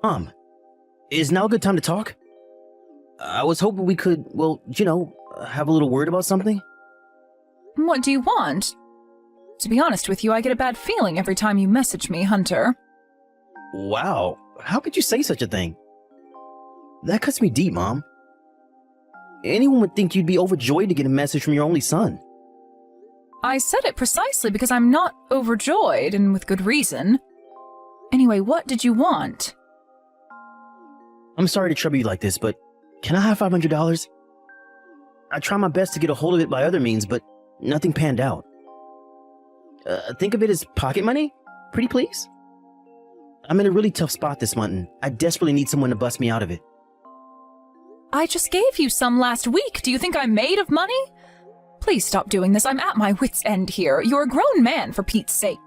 Mom, is now a good time to talk? I was hoping we could, have a little word about something. What do you want? To be honest with you, I get a bad feeling every time you message me, Hunter. Wow, how could you say such a thing? That cuts me deep, Mom. Anyone would think you'd be overjoyed to get a message from your only son. I said it precisely because I'm not overjoyed, and with good reason. Anyway, what did you want? I'm sorry to trouble you like this, but can I have $500? I tried my best to get a hold of it by other means, but nothing panned out. Think of it as pocket money? Pretty please? I'm in a really tough spot this month, and I desperately need someone to bust me out of it. I just gave you some last week. Do you think I'm made of money? Please stop doing this. I'm at my wit's end here. You're a grown man, for Pete's sake.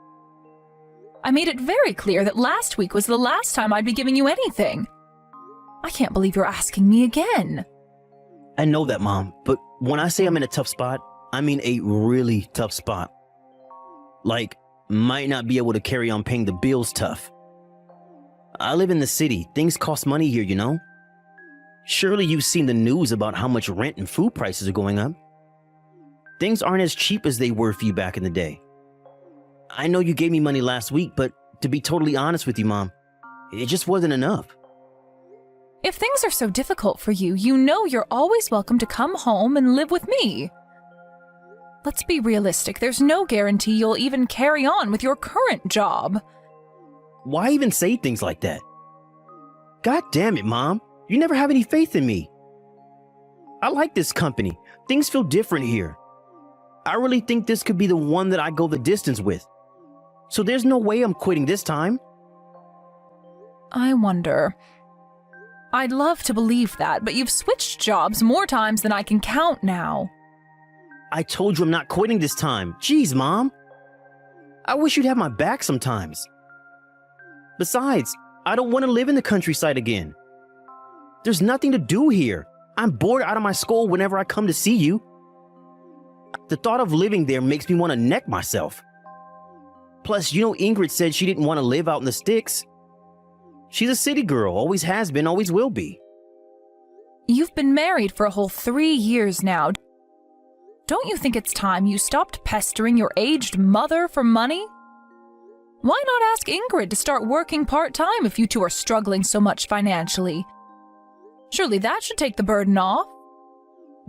I made it very clear that last week was the last time I'd be giving you anything. I can't believe you're asking me again. I know that, Mom, but when I say I'm in a tough spot, I mean a really tough spot. Like, might not be able to carry on paying the bills tough. I live in the city. Things cost money here, you know? Surely you've seen the news about how much rent and food prices are going up. Things aren't as cheap as they were for you back in the day. I know you gave me money last week, but to be totally honest with you, Mom, it just wasn't enough. If things are so difficult for you, you know you're always welcome to come home and live with me. Let's be realistic. There's no guarantee you'll even carry on with your current job. Why even say things like that? God damn it, Mom. You never have any faith in me. I like this company. Things feel different here. I really think this could be the one that I go the distance with. So there's no way I'm quitting this time. I wonder. I'd love to believe that, but you've switched jobs more times than I can count now. I told you I'm not quitting this time. Jeez, Mom. I wish you'd have my back sometimes. Besides, I don't want to live in the countryside again. There's nothing to do here. I'm bored out of my skull whenever I come to see you. The thought of living there makes me want to neck myself. Plus, you know Ingrid said she didn't want to live out in the sticks. She's a city girl, always has been, always will be. You've been married for a whole 3 years now. Don't you think it's time you stopped pestering your aged mother for money? Why not ask Ingrid to start working part-time if you two are struggling so much financially? Surely that should take the burden off.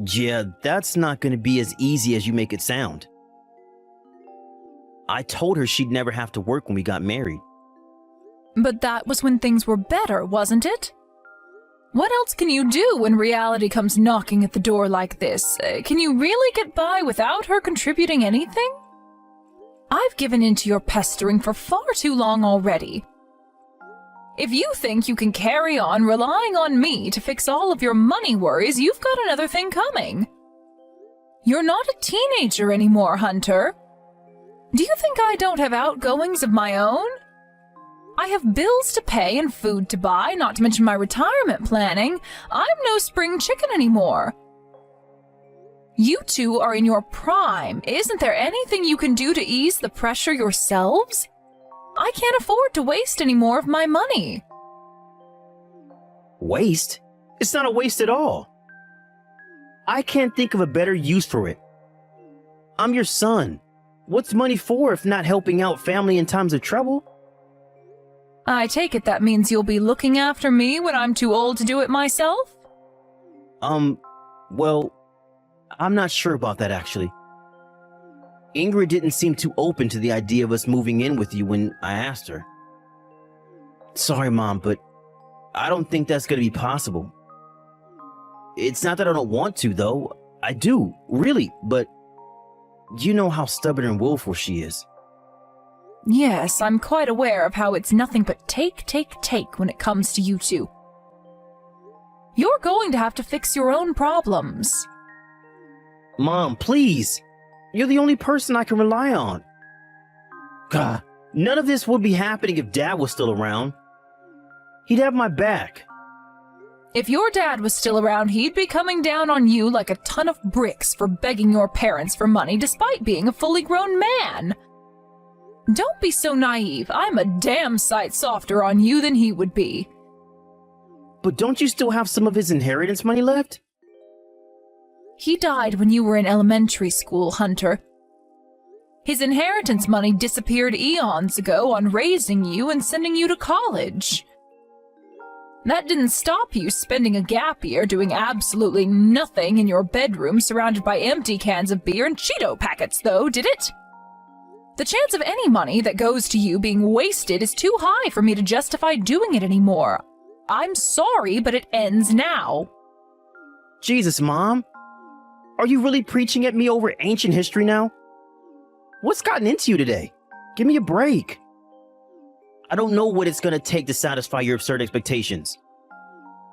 Yeah, that's not going to be as easy as you make it sound. I told her she'd never have to work when we got married. But that was when things were better, wasn't it? What else can you do when reality comes knocking at the door like this? Can you really get by without her contributing anything? I've given in to your pestering for far too long already. If you think you can carry on relying on me to fix all of your money worries, you've got another thing coming. You're not a teenager anymore, Hunter. Do you think I don't have outgoings of my own? I have bills to pay and food to buy, not to mention my retirement planning. I'm no spring chicken anymore. You two are in your prime. Isn't there anything you can do to ease the pressure yourselves? I can't afford to waste any more of my money. Waste? It's not a waste at all. I can't think of a better use for it. I'm your son. What's money for if not helping out family in times of trouble? I take it that means you'll be looking after me when I'm too old to do it myself? Well, I'm not sure about that actually. Ingrid didn't seem too open to the idea of us moving in with you when I asked her. Sorry, Mom, but I don't think that's going to be possible. It's not that I don't want to, though. I do, really, but you know how stubborn and willful she is. Yes, I'm quite aware of how it's nothing but take when it comes to you two. You're going to have to fix your own problems. Mom, please. You're the only person I can rely on. God, none of this would be happening if Dad was still around. He'd have my back. If your dad was still around, he'd be coming down on you like a ton of bricks for begging your parents for money despite being a fully grown man. Don't be so naive. I'm a damn sight softer on you than he would be. But don't you still have some of his inheritance money left? He died when you were in elementary school, Hunter. His inheritance money disappeared eons ago on raising you and sending you to college. That didn't stop you spending a gap year doing absolutely nothing in your bedroom surrounded by empty cans of beer and Cheeto packets, though, did it? The chance of any money that goes to you being wasted is too high for me to justify doing it anymore. I'm sorry, but it ends now. Jesus, Mom. Are you really preaching at me over ancient history now? What's gotten into you today? Give me a break. I don't know what it's going to take to satisfy your absurd expectations.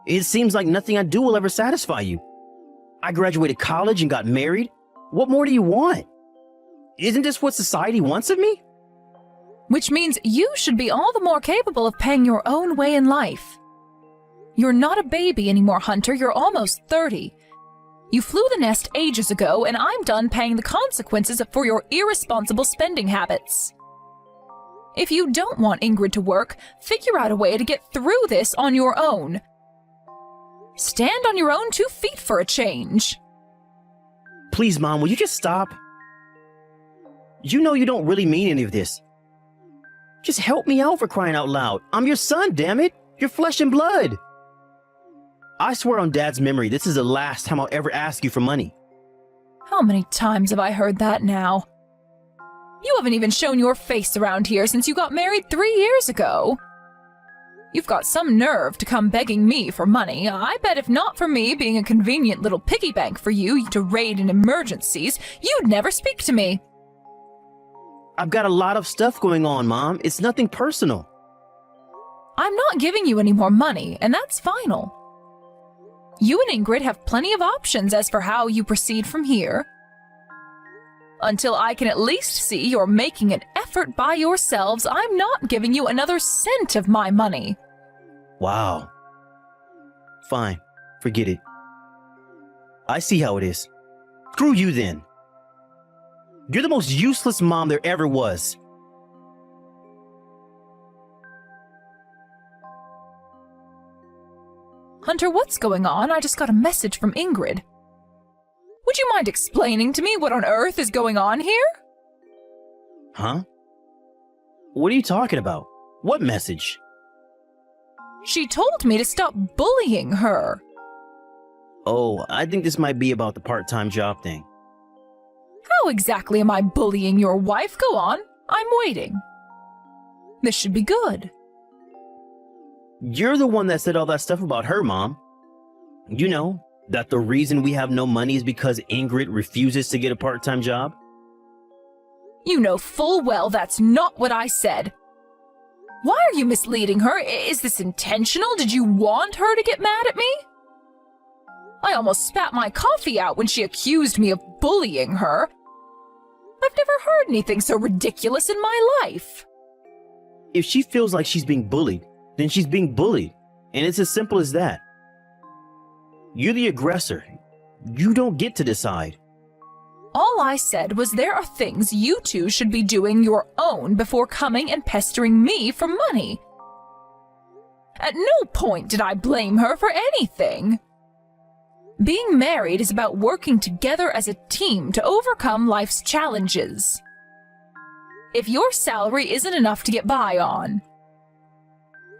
It seems like nothing I do will ever satisfy you. I graduated college and got married. What more do you want? Isn't this what society wants of me? Which means you should be all the more capable of paying your own way in life. You're not a baby anymore, Hunter. You're almost 30. You flew the nest ages ago, and I'm done paying the consequences for your irresponsible spending habits. If you don't want Ingrid to work, figure out a way to get through this on your own. Stand on your own 2 feet for a change. Please, Mom, will you just stop? You know you don't really mean any of this. Just help me out, for crying out loud. I'm your son, damn it. You're flesh and blood. I swear on Dad's memory, this is the last time I'll ever ask you for money. How many times have I heard that now? You haven't even shown your face around here since you got married 3 years ago. You've got some nerve to come begging me for money. I bet if not for me being a convenient little piggy bank for you to raid in emergencies, you'd never speak to me. I've got a lot of stuff going on, Mom. It's nothing personal. I'm not giving you any more money, and that's final. You and Ingrid have plenty of options as for how you proceed from here. Until I can at least see you're making an effort by yourselves, I'm not giving you another cent of my money. Wow. Fine. Forget it. I see how it is. Screw you then. You're the most useless mom there ever was. Hunter, what's going on? I just got a message from Ingrid. Would you mind explaining to me what on earth is going on here? Huh? What are you talking about? What message? She told me to stop bullying her. Oh, I think this might be about the part-time job thing. How exactly am I bullying your wife? Go on. I'm waiting. This should be good. You're the one that said all that stuff about her, Mom. You know, that the reason we have no money is because Ingrid refuses to get a part-time job? You know full well that's not what I said. Why are you misleading her? Is this intentional? Did you want her to get mad at me? I almost spat my coffee out when she accused me of bullying her. I've never heard anything so ridiculous in my life. If she feels like she's being bullied, then she's being bullied, and it's as simple as that. You're the aggressor. You don't get to decide. All I said was there are things you two should be doing your own before coming and pestering me for money. At no point did I blame her for anything. Being married is about working together as a team to overcome life's challenges. If your salary isn't enough to get by on,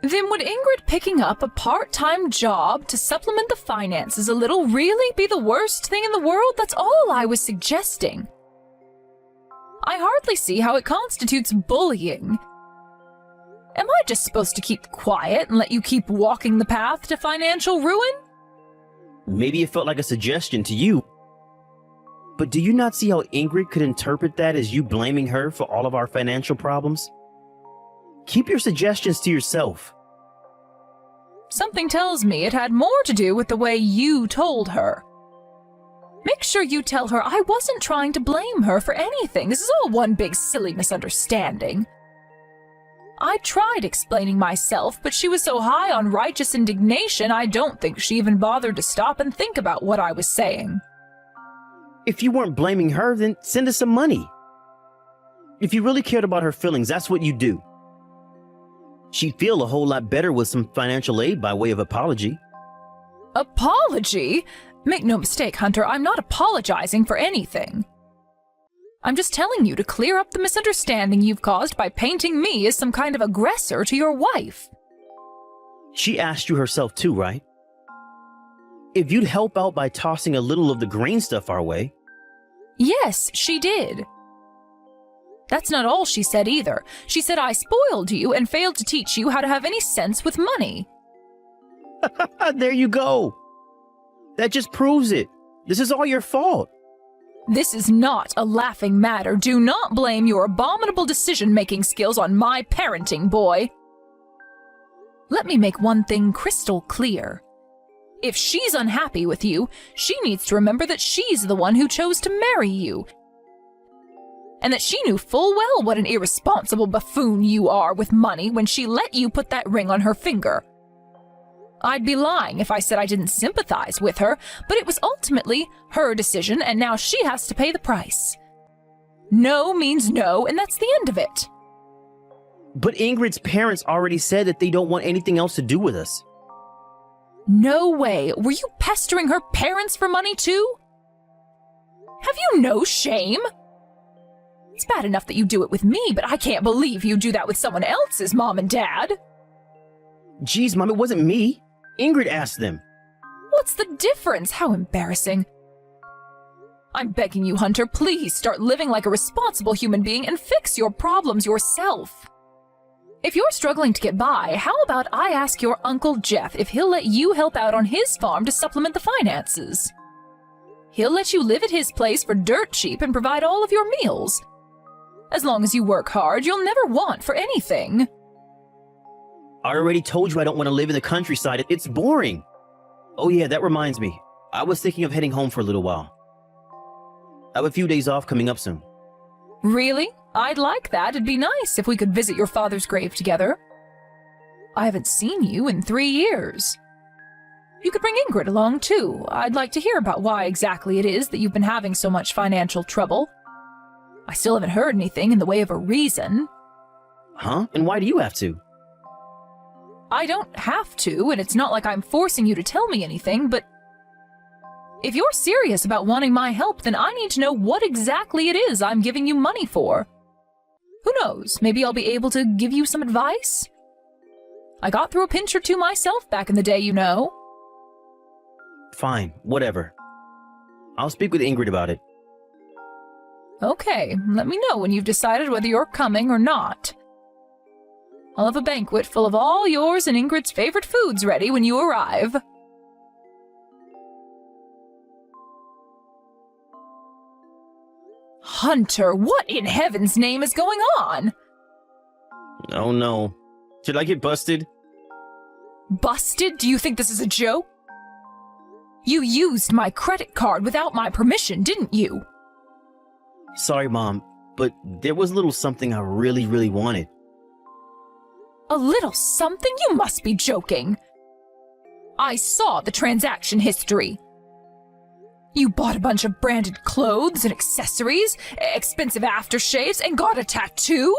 then would Ingrid picking up a part-time job to supplement the finances a little really be the worst thing in the world? That's all I was suggesting. I hardly see how it constitutes bullying. Am I just supposed to keep quiet and let you keep walking the path to financial ruin? Maybe it felt like a suggestion to you. But do you not see how Ingrid could interpret that as you blaming her for all of our financial problems? Keep your suggestions to yourself. Something tells me it had more to do with the way you told her. Make sure you tell her I wasn't trying to blame her for anything. This is all one big silly misunderstanding. I tried explaining myself, but she was so high on righteous indignation I don't think she even bothered to stop and think about what I was saying. If you weren't blaming her, then send us some money. If you really cared about her feelings, that's what you do. She'd feel a whole lot better with some financial aid by way of apology. Apology? Make no mistake, Hunter, I'm not apologizing for anything. I'm just telling you to clear up the misunderstanding you've caused by painting me as some kind of aggressor to your wife. She asked you herself too, right? If you'd help out by tossing a little of the green stuff our way. Yes, she did. That's not all she said either. She said I spoiled you and failed to teach you how to have any sense with money. There you go. That just proves it. This is all your fault. This is not a laughing matter. Do not blame your abominable decision-making skills on my parenting, boy. Let me make one thing crystal clear. If she's unhappy with you, she needs to remember that she's the one who chose to marry you, and that she knew full well what an irresponsible buffoon you are with money when she let you put that ring on her finger. I'd be lying if I said I didn't sympathize with her, but it was ultimately her decision, and now she has to pay the price. No means no, and that's the end of it. But Ingrid's parents already said that they don't want anything else to do with us. No way. Were you pestering her parents for money too? Have you no shame? It's bad enough that you do it with me, but I can't believe you do that with someone else's mom and dad. Geez, Mom, it wasn't me. Ingrid asked them. What's the difference? How embarrassing. I'm begging you, Hunter, please start living like a responsible human being and fix your problems yourself. If you're struggling to get by, how about I ask your Uncle Jeff if he'll let you help out on his farm to supplement the finances? He'll let you live at his place for dirt cheap and provide all of your meals. As long as you work hard, you'll never want for anything. I already told you I don't want to live in the countryside. It's boring. Oh yeah, that reminds me. I was thinking of heading home for a little while. I have a few days off coming up soon. Really? I'd like that. It'd be nice if we could visit your father's grave together. I haven't seen you in 3 years. You could bring Ingrid along too. I'd like to hear about why exactly it is that you've been having so much financial trouble. I still haven't heard anything in the way of a reason. Huh? And why do you have to? I don't have to, and it's not like I'm forcing you to tell me anything, but if you're serious about wanting my help, then I need to know what exactly it is I'm giving you money for. Who knows, maybe I'll be able to give you some advice? I got through a pinch or two myself back in the day, you know. Fine, whatever. I'll speak with Ingrid about it. Okay, let me know when you've decided whether you're coming or not. I'll have a banquet full of all yours and Ingrid's favorite foods ready when you arrive. Hunter, what in heaven's name is going on? Oh no. Should I get busted? Busted? Do you think this is a joke? You used my credit card without my permission, didn't you? Sorry, Mom, but there was a little something I really wanted. A little something? You must be joking. I saw the transaction history. You bought a bunch of branded clothes and accessories, expensive aftershaves, and got a tattoo?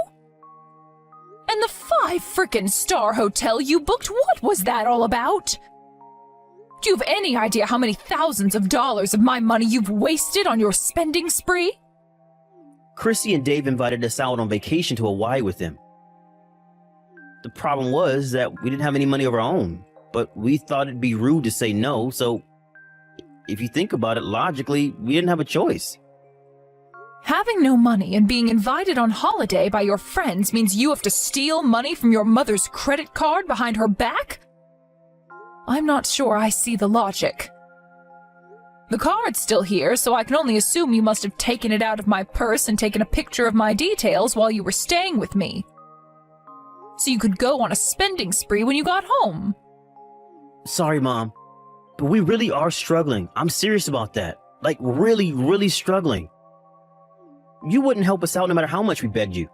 And the 5-frickin' star hotel you booked, what was that all about? Do you have any idea how many thousands of dollars of my money you've wasted on your spending spree? Chrissy and Dave invited us out on vacation to Hawaii with them. The problem was that we didn't have any money of our own, but we thought it'd be rude to say no, so if you think about it logically, we didn't have a choice. Having no money and being invited on holiday by your friends means you have to steal money from your mother's credit card behind her back? I'm not sure I see the logic. The card's still here, so I can only assume you must have taken it out of my purse and taken a picture of my details while you were staying with me, so you could go on a spending spree when you got home. Sorry, Mom, but we really are struggling. I'm serious about that. Like, really struggling. You wouldn't help us out no matter how much we begged you.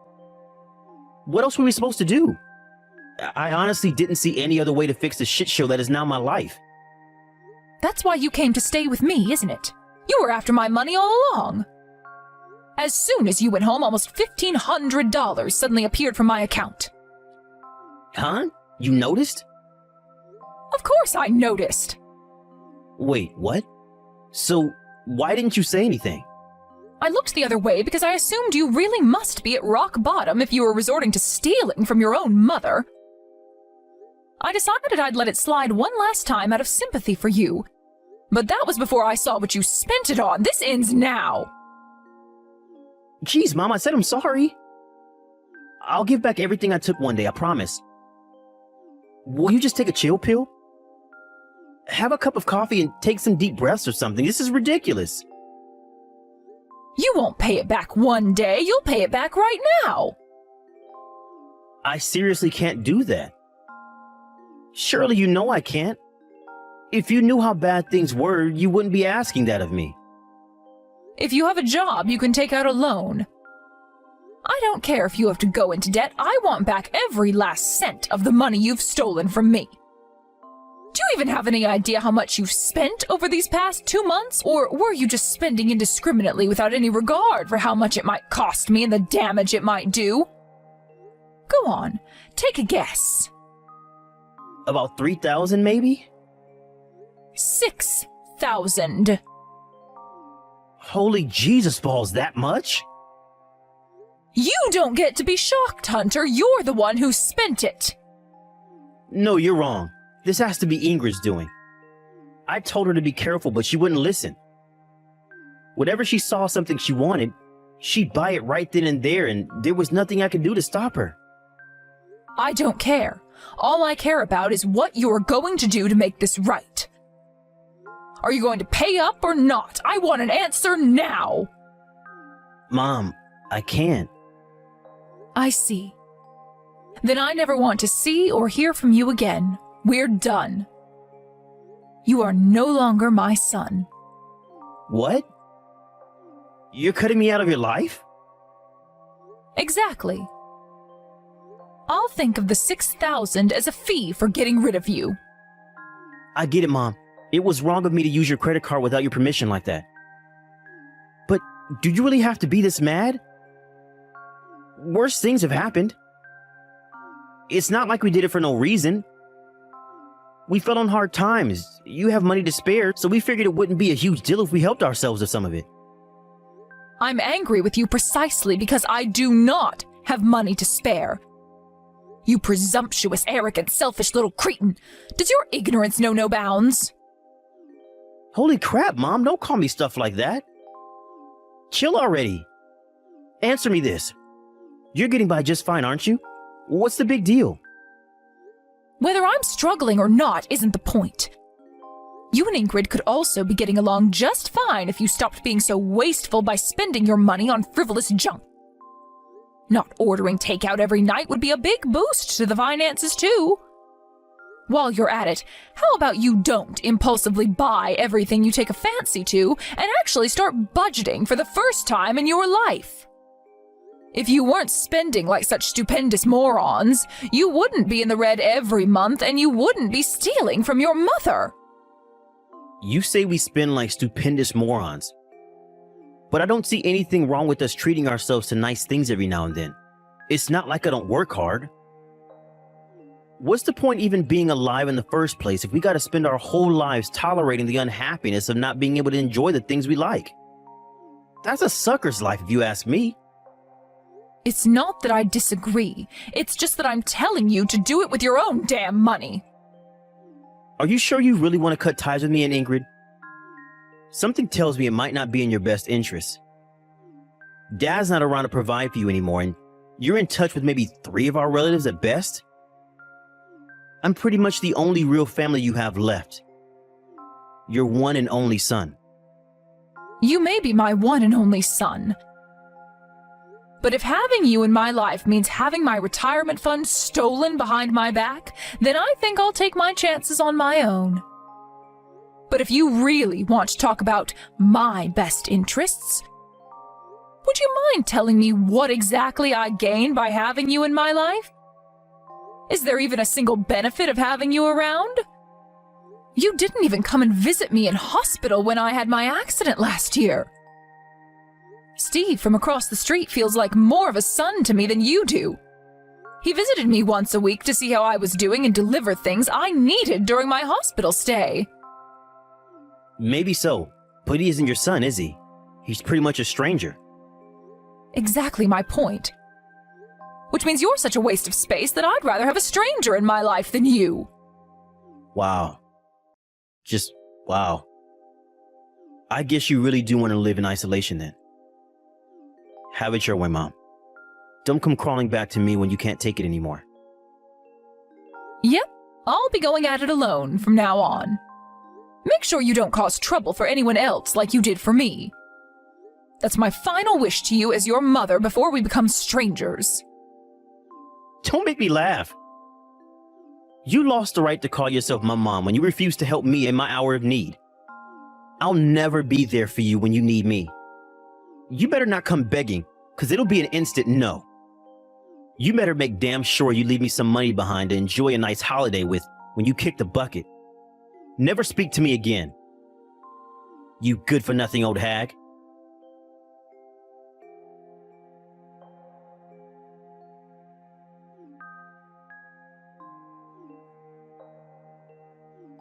What else were we supposed to do? I honestly didn't see any other way to fix the shit show that is now my life. That's why you came to stay with me, isn't it? You were after my money all along. As soon as you went home, almost $1,500 suddenly appeared from my account. Huh? You noticed? Of course I noticed. Wait, what? So, why didn't you say anything? I looked the other way because I assumed you really must be at rock bottom if you were resorting to stealing from your own mother. I decided I'd let it slide one last time out of sympathy for you. But that was before I saw what you spent it on. This ends now. Jeez, Mom, I said I'm sorry. I'll give back everything I took one day, I promise. Will you just take a chill pill? Have a cup of coffee and take some deep breaths or something. This is ridiculous. You won't pay it back one day. You'll pay it back right now. I seriously can't do that. Surely you know I can't. If you knew how bad things were, you wouldn't be asking that of me. If you have a job, you can take out a loan. I don't care if you have to go into debt. I want back every last cent of the money you've stolen from me. Do you even have any idea how much you've spent over these past 2 months? Or were you just spending indiscriminately without any regard for how much it might cost me and the damage it might do? Go on, take a guess. About 3,000 maybe? 6,000. Holy Jesus balls, that much? You don't get to be shocked, Hunter. You're the one who spent it. No, you're wrong. This has to be Ingrid's doing. I told her to be careful, but she wouldn't listen. Whenever she saw something she wanted, she'd buy it right then and there, and there was nothing I could do to stop her. I don't care. All I care about is what you're going to do to make this right. Are you going to pay up or not? I want an answer now. Mom, I can't. I see. Then I never want to see or hear from you again. We're done. You are no longer my son. What? You're cutting me out of your life? Exactly. I'll think of the 6,000 as a fee for getting rid of you. I get it, Mom. It was wrong of me to use your credit card without your permission like that. But do you really have to be this mad? Worse things have happened. It's not like we did it for no reason. We fell on hard times. You have money to spare, so we figured it wouldn't be a huge deal if we helped ourselves with some of it. I'm angry with you precisely because I do not have money to spare. You presumptuous, arrogant, selfish little cretin. Does your ignorance know no bounds? Holy crap, Mom, don't call me stuff like that. Chill already. Answer me this. You're getting by just fine, aren't you? What's the big deal? Whether I'm struggling or not isn't the point. You and Ingrid could also be getting along just fine if you stopped being so wasteful by spending your money on frivolous junk. Not ordering takeout every night would be a big boost to the finances, too. While you're at it, how about you don't impulsively buy everything you take a fancy to and actually start budgeting for the first time in your life? If you weren't spending like such stupendous morons, you wouldn't be in the red every month and you wouldn't be stealing from your mother. You say we spend like stupendous morons. But I don't see anything wrong with us treating ourselves to nice things every now and then. It's not like I don't work hard. What's the point even being alive in the first place if we gotta spend our whole lives tolerating the unhappiness of not being able to enjoy the things we like? That's a sucker's life if you ask me. It's not that I disagree. It's just that I'm telling you to do it with your own damn money. Are you sure you really want to cut ties with me and Ingrid? Something tells me it might not be in your best interest. Dad's not around to provide for you anymore, and you're in touch with maybe 3 of our relatives at best. I'm pretty much the only real family you have left. Your one and only son. You may be my one and only son. But if having you in my life means having my retirement fund stolen behind my back, then I think I'll take my chances on my own. But if you really want to talk about my best interests, would you mind telling me what exactly I gain by having you in my life? Is there even a single benefit of having you around? You didn't even come and visit me in hospital when I had my accident last year. Steve from across the street feels like more of a son to me than you do. He visited me once a week to see how I was doing and deliver things I needed during my hospital stay. Maybe so, but he isn't your son, is he? He's pretty much a stranger. Exactly my point. Which means you're such a waste of space that I'd rather have a stranger in my life than you. Wow. Just wow. I guess you really do want to live in isolation then. Have it your way, Mom. Don't come crawling back to me when you can't take it anymore. Yep, I'll be going at it alone from now on. Make sure you don't cause trouble for anyone else like you did for me. That's my final wish to you as your mother before we become strangers. Don't make me laugh. You lost the right to call yourself my mom when you refused to help me in my hour of need. I'll never be there for you when you need me. You better not come begging, because it'll be an instant no. You better make damn sure you leave me some money behind to enjoy a nice holiday with when you kick the bucket. Never speak to me again. You good-for-nothing old hag.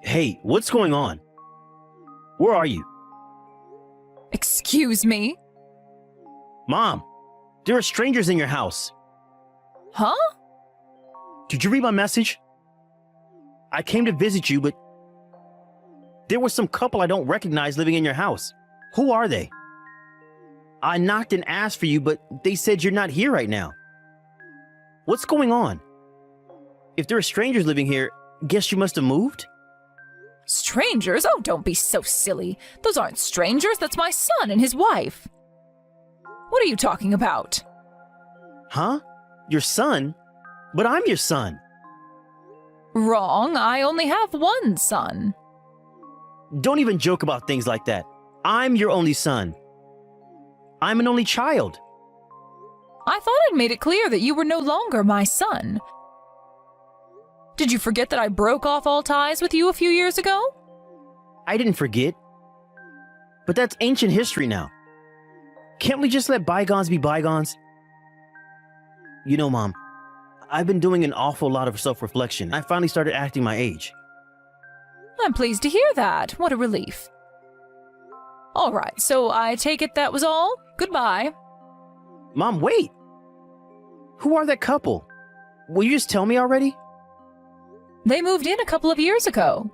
Hey, what's going on? Where are you? Excuse me? Mom, there are strangers in your house. Huh? Did you read my message? I came to visit you, but there was some couple I don't recognize living in your house. Who are they? I knocked and asked for you, but they said you're not here right now. What's going on? If there are strangers living here, guess you must have moved? Strangers? Oh, don't be so silly. Those aren't strangers, that's my son and his wife. What are you talking about? Huh? Your son? But I'm your son. Wrong, I only have one son. Don't even joke about things like that. I'm your only son. I'm an only child. I thought I'd made it clear that you were no longer my son. Did you forget that I broke off all ties with you a few years ago? I didn't forget. But that's ancient history now. Can't we just let bygones be bygones? You know, Mom, I've been doing an awful lot of self-reflection. I finally started acting my age. I'm pleased to hear that. What a relief. All right, so I take it that was all? Goodbye. Mom, wait! Who are that couple? Will you just tell me already? They moved in a couple of years ago.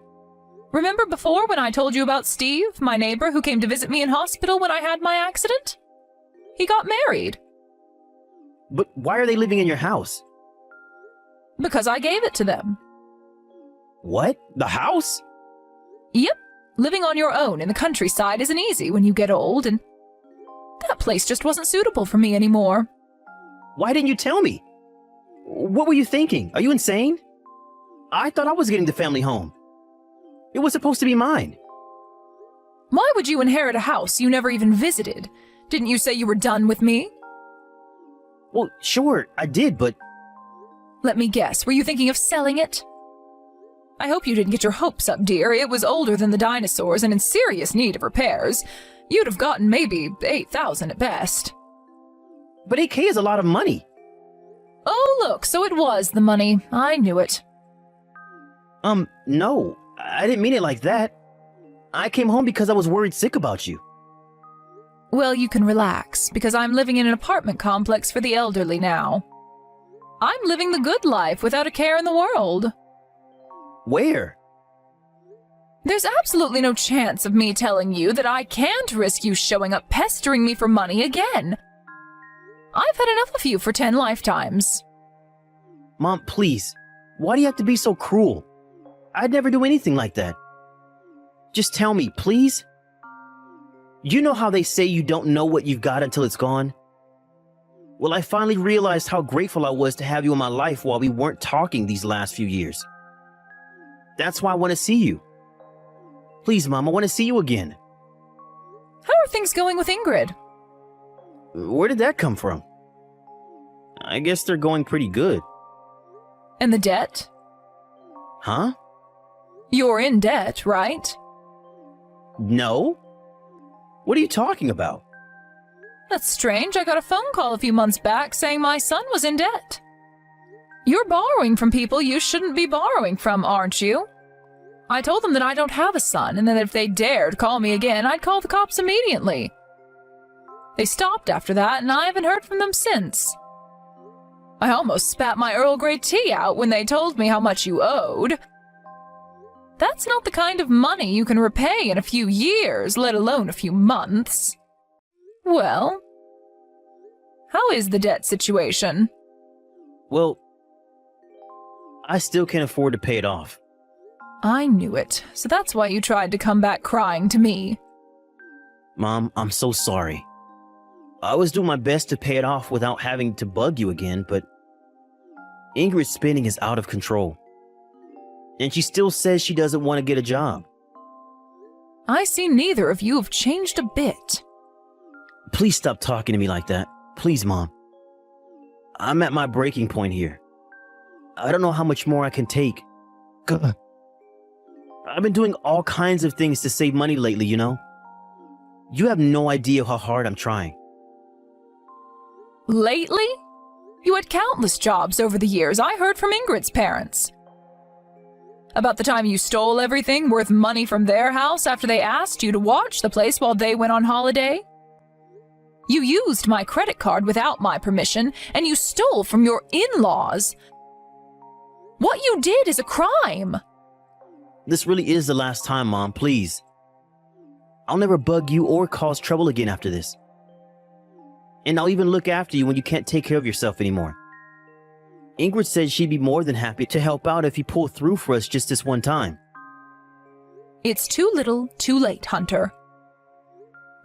Remember before when I told you about Steve, my neighbor who came to visit me in hospital when I had my accident? He got married. But why are they living in your house? Because I gave it to them. What? The house? Yep. Living on your own in the countryside isn't easy when you get old, and that place just wasn't suitable for me anymore. Why didn't you tell me? What were you thinking? Are you insane? I thought I was getting the family home. It was supposed to be mine. Why would you inherit a house you never even visited? Didn't you say you were done with me? Well, sure, I did, but... Let me guess, were you thinking of selling it? I hope you didn't get your hopes up, dear. It was older than the dinosaurs and in serious need of repairs. You'd have gotten maybe $8,000 at best. But $8K is a lot of money. Oh, look, so it was the money. I knew it. No, I didn't mean it like that. I came home because I was worried sick about you. Well, you can relax, because I'm living in an apartment complex for the elderly now. I'm living the good life without a care in the world. Where? There's absolutely no chance of me telling you that I can't risk you showing up pestering me for money again. I've had enough of you for 10 lifetimes. Mom, please. Why do you have to be so cruel? I'd never do anything like that. Just tell me, please? You know how they say you don't know what you've got until it's gone? Well, I finally realized how grateful I was to have you in my life while we weren't talking these last few years. That's why I want to see you. Please, Mom, I want to see you again. How are things going with Ingrid? Where did that come from? I guess they're going pretty good. And the debt? Huh? You're in debt, right? No. What are you talking about? That's strange. I got a phone call a few months back saying my son was in debt. You're borrowing from people you shouldn't be borrowing from, aren't you? I told them that I don't have a son, and that if they dared call me again, I'd call the cops immediately. They stopped after that, and I haven't heard from them since. I almost spat my Earl Grey tea out when they told me how much you owed. That's not the kind of money you can repay in a few years, let alone a few months. Well, how is the debt situation? Well, I still can't afford to pay it off. I knew it, so that's why you tried to come back crying to me. Mom, I'm so sorry. I was doing my best to pay it off without having to bug you again, but Ingrid's spending is out of control. And she still says she doesn't want to get a job. I see neither of you have changed a bit. Please stop talking to me like that. Please, Mom. I'm at my breaking point here. I don't know how much more I can take. God. I've been doing all kinds of things to save money lately, you know? You have no idea how hard I'm trying. Lately? You had countless jobs over the years. I heard from Ingrid's parents. About the time you stole everything worth money from their house after they asked you to watch the place while they went on holiday. You used my credit card without my permission, and you stole from your in-laws. What you did is a crime. This really is the last time, Mom, please. I'll never bug you or cause trouble again after this. And I'll even look after you when you can't take care of yourself anymore. Ingrid said she'd be more than happy to help out if you pull through for us just this one time. It's too little, too late, Hunter.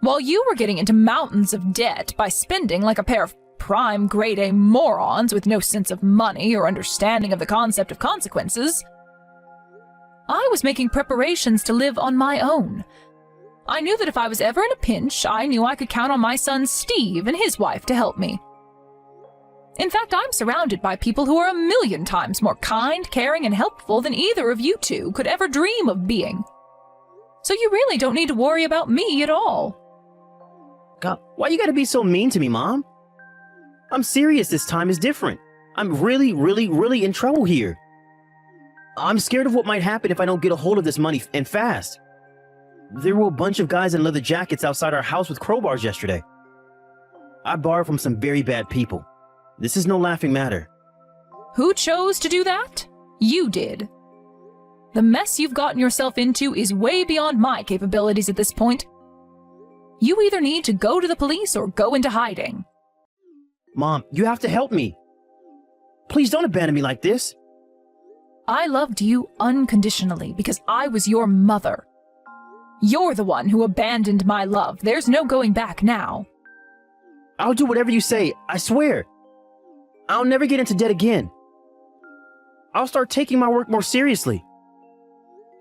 While you were getting into mountains of debt by spending like a pair of prime grade A morons with no sense of money or understanding of the concept of consequences, I was making preparations to live on my own. I knew that if I was ever in a pinch, I knew I could count on my son Steve and his wife to help me. In fact, I'm surrounded by people who are 1,000,000 times more kind, caring, and helpful than either of you two could ever dream of being. So you really don't need to worry about me at all. God, why you gotta be so mean to me, Mom? I'm serious, this time is different. I'm really in trouble here. I'm scared of what might happen if I don't get a hold of this money, and fast. There were a bunch of guys in leather jackets outside our house with crowbars yesterday. I borrowed from some very bad people. This is no laughing matter. Who chose to do that? You did. The mess you've gotten yourself into is way beyond my capabilities at this point. You either need to go to the police or go into hiding. Mom, you have to help me. Please don't abandon me like this. I loved you unconditionally because I was your mother. You're the one who abandoned my love. There's no going back now. I'll do whatever you say, I swear. I'll never get into debt again. I'll start taking my work more seriously.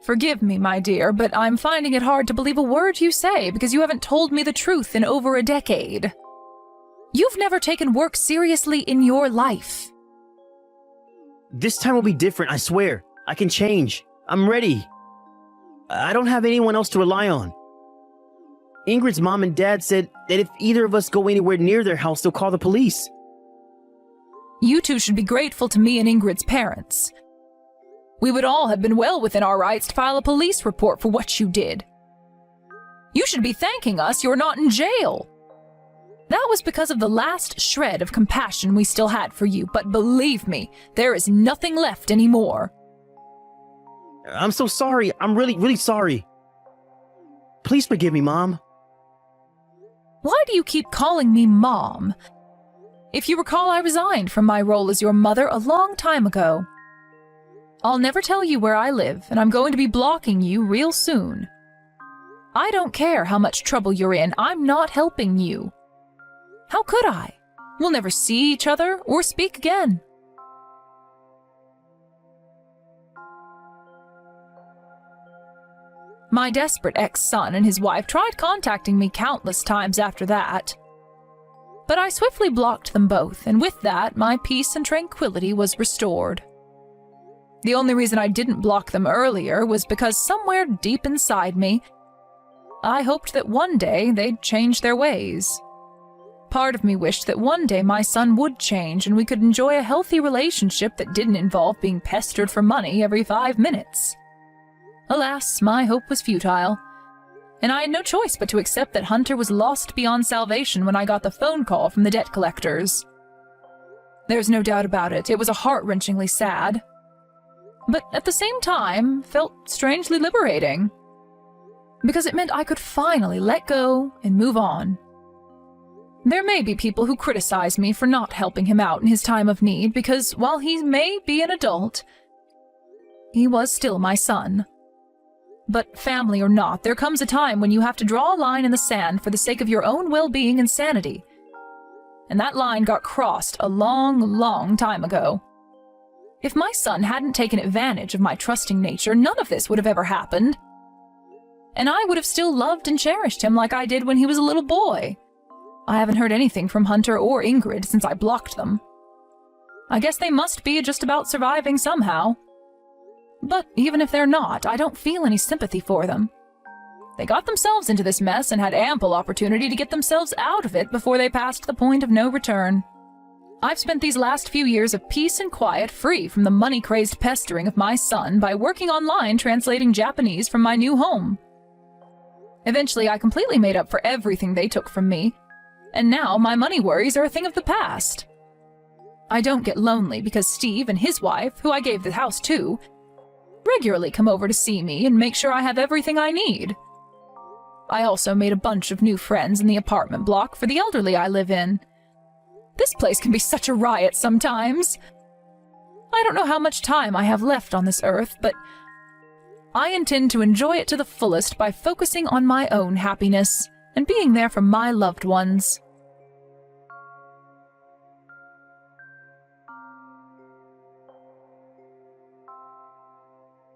Forgive me, my dear, but I'm finding it hard to believe a word you say because you haven't told me the truth in over a decade. You've never taken work seriously in your life. This time will be different, I swear. I can change. I'm ready. I don't have anyone else to rely on. Ingrid's mom and dad said that if either of us go anywhere near their house, they'll call the police. You two should be grateful to me and Ingrid's parents. We would all have been well within our rights to file a police report for what you did. You should be thanking us you're not in jail. That was because of the last shred of compassion we still had for you, but believe me, there is nothing left anymore. I'm so sorry. I'm really sorry. Please forgive me, Mom. Why do you keep calling me Mom? If you recall, I resigned from my role as your mother a long time ago. I'll never tell you where I live, and I'm going to be blocking you real soon. I don't care how much trouble you're in, I'm not helping you. How could I? We'll never see each other or speak again. My desperate ex-son and his wife tried contacting me countless times after that. But I swiftly blocked them both, and with that, my peace and tranquility was restored. The only reason I didn't block them earlier was because somewhere deep inside me, I hoped that one day they'd change their ways. Part of me wished that one day my son would change and we could enjoy a healthy relationship that didn't involve being pestered for money every 5 minutes. Alas, my hope was futile, and I had no choice but to accept that Hunter was lost beyond salvation when I got the phone call from the debt collectors. There's no doubt about it, it was a heart-wrenchingly sad, but at the same time felt strangely liberating, because it meant I could finally let go and move on. There may be people who criticize me for not helping him out in his time of need, because while he may be an adult, he was still my son. But family or not, there comes a time when you have to draw a line in the sand for the sake of your own well-being and sanity. And that line got crossed a long, long time ago. If my son hadn't taken advantage of my trusting nature, none of this would have ever happened. And I would have still loved and cherished him like I did when he was a little boy. I haven't heard anything from Hunter or Ingrid since I blocked them. I guess they must be just about surviving somehow. But even if they're not, I don't feel any sympathy for them. They got themselves into this mess and had ample opportunity to get themselves out of it before they passed the point of no return. I've spent these last few years of peace and quiet free from the money-crazed pestering of my son by working online translating Japanese from my new home. Eventually, I completely made up for everything they took from me, and now my money worries are a thing of the past. I don't get lonely because Steve and his wife, who I gave the house to, regularly come over to see me and make sure I have everything I need. I also made a bunch of new friends in the apartment block for the elderly I live in. This place can be such a riot sometimes. I don't know how much time I have left on this earth, but I intend to enjoy it to the fullest by focusing on my own happiness and being there for my loved ones.